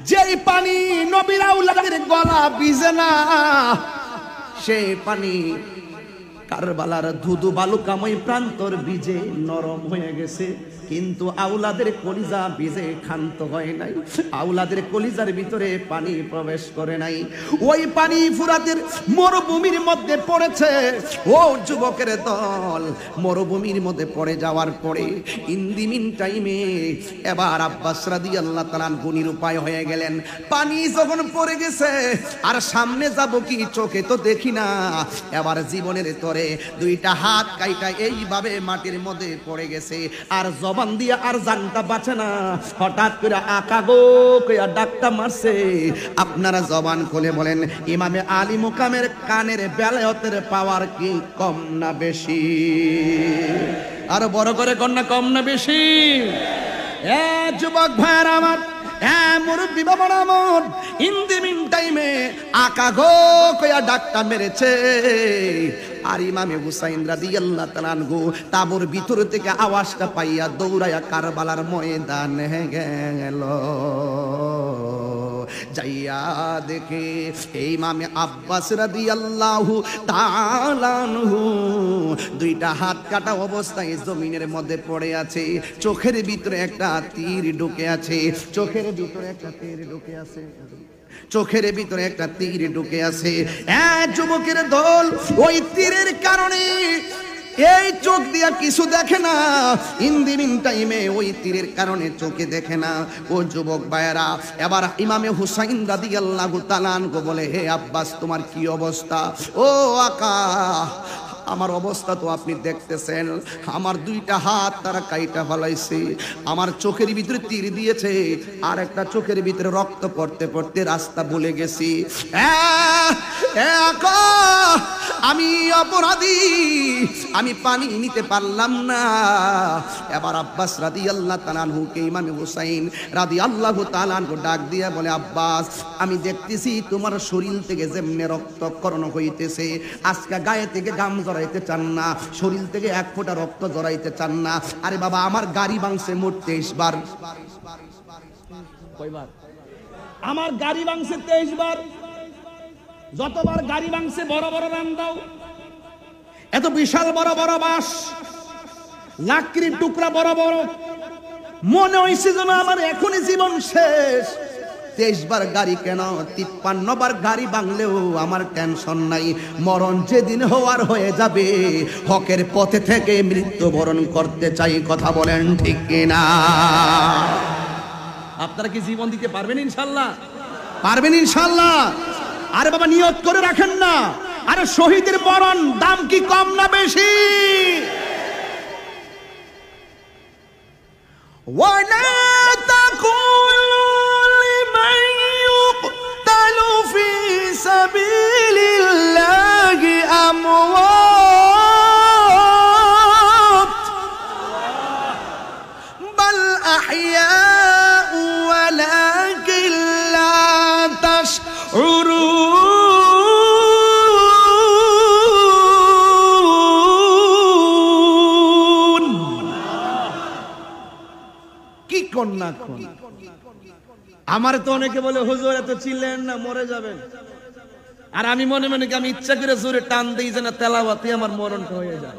যেই পানি নবীর আওলাদের গলা ভিজে না, সেই পানি কারবালার ধুধু বালুকাময় প্রান্তর ভিজে নরম হয়ে গেছে, কিন্তু আওলাদের কলিজা ভিজে ক্ষান্ত হয় নাই। আওলাদের কলিজার ভিতরে পানি প্রবেশ করে নাই। ওই পানি ফুরাতের মরুভূমির মধ্যে পড়েছে। ও যুবকের দল, মরুভূমির মধ্যে পড়ে যাওয়ার পরে ইন দি মিন টাইমে এবার আব্বাস রাদিয়াল্লাহু তাআলা গুণীর উপায় হয়ে গেলেন। পানি যখন পড়ে গেছে আর সামনে যাব কি, চোখে তো দেখি না। এবার জীবনের তরে দুইটা হাত কাইটা এইভাবে মাটির মধ্যে পড়ে গেছে, আর জবান দিয়া আর জানটা বাঁচে না। হঠাৎ করে আকা গো কইয়া ডাকটা মারছে। আপনারা জবান খুলে বলেন, ইমামে আলী মুকামের কানের বেলায়েতের পাওয়ার কি কম না বেশি? আর বড় করে কোন না কম না বেশি? এ যুবক ভাইরা আমার, মুরব্বী বাবার আমার, ইন দি মিন টাইমে আকা গো কইয়া ডাকটা মেরেছে। আর ইমামে হুসাইন রাদিয়াল্লাহু তাআলা আনহু তাবুর ভিতর থেকে আওয়াজটা পাইয়া দৌড়াইয়া কারবালার ময়দানে গেল। যাইয়া দেখে এই ইমামে আব্বাস রাদিয়াল্লাহু তাআলা আনহু দুইটা হাত কাটা অবস্থায় জমিনের মধ্যে পড়ে আছে। চোখের ভিতরে একটা তীর ঢুকে আছে, চোখের ভিতরে একটা তীর ঢুকে আছে, চোখের ভিতরে একটা তীর ঢুকে আছে। যুবকের দল, ওই তীরের কারণে এই চোখ দিয়া কিছু দেখে না। ইন দি মিন টাইমে ওই তীরের কারণে চোখে দেখে না। ও যুবক ভাইয়েরা, এবার ইমামে হুসাইন রাদিয়াল্লাহু তাআলা আনহু বলে, হে আব্বাস তোমার কি অবস্থা? ও আকা, আমার অবস্থা তো আপনি দেখতেছেন, আমার দুইটা হাত তারা কাইটা ফলাইছে, আমার চোখের ভিতরে তীর দিয়েছে, আর একটা চোখের ভিতরে রক্ত পড়তে পড়তে রাস্তা ভুলে গেছি। আমি অপরাধী, আমি পানি নিতে পারলাম না। এবার আব্বাস রাদিয়াল্লাহু তাআলা আনহুকে ইমামে হুসাইন রাদিয়াল্লাহু তাআলা আনহু ডাক দিয়া বলে, আব্বাস আমি দেখতেছি তোমার শরীর থেকে যেমনে রক্তক্ষরণ হইতেছে, আজকে গায়ে থেকে গাম জড়াইতে চান না, শরীর থেকে এক ফোঁটা রক্ত জড়াইতে চান না। আরে বাবা, আমার গাড়ি ভাঙছে মোট 23 বার। কয়বার? আমার গাড়ি ভাঙছে 23 বার। যতবার গাড়ি ভাঙছে বড় বড় রান দাও, এত বিশাল বড় বড় বাঁশ, লাকড়ির টুকরা বড় বড়, মনে হইছে যেন আমার এখনই জীবন শেষ। 23 বার গাড়ি কেন, 53 বার গাড়ি ভাঙলেও আমার টেনশন নাই। মরণ যেদিন হওয়ার হয়ে যাবে, হকের পথে থেকে মৃত্যুবরণ করতে চাই। কথা বলেন ঠিক কিনা? আপনারা কি জীবন দিতে পারবেন ইনশাআল্লাহ? পারবেন ইনশাআল্লাহ? আরে বাবা নিয়ত করে রাখেন না। আরে শহীদের মরণ দাম কি কম না বেশি? ওয়ালা তাকুলু লিমান ইউকতালু ফি সাবিলিল্লাহি আমওয়াত বাল আহইয়াউ ওয়ালাকিন লা তাশউরুন। আমার তো অনেকে বলে, হুজুর এত চিল্লেন না, মরে যাবেন। আর আমি মনে মনে কি আমি ইচ্ছা করে জোরে টান দিই যে না তেলাওয়াতে আমার মরণটা হয়ে যায়।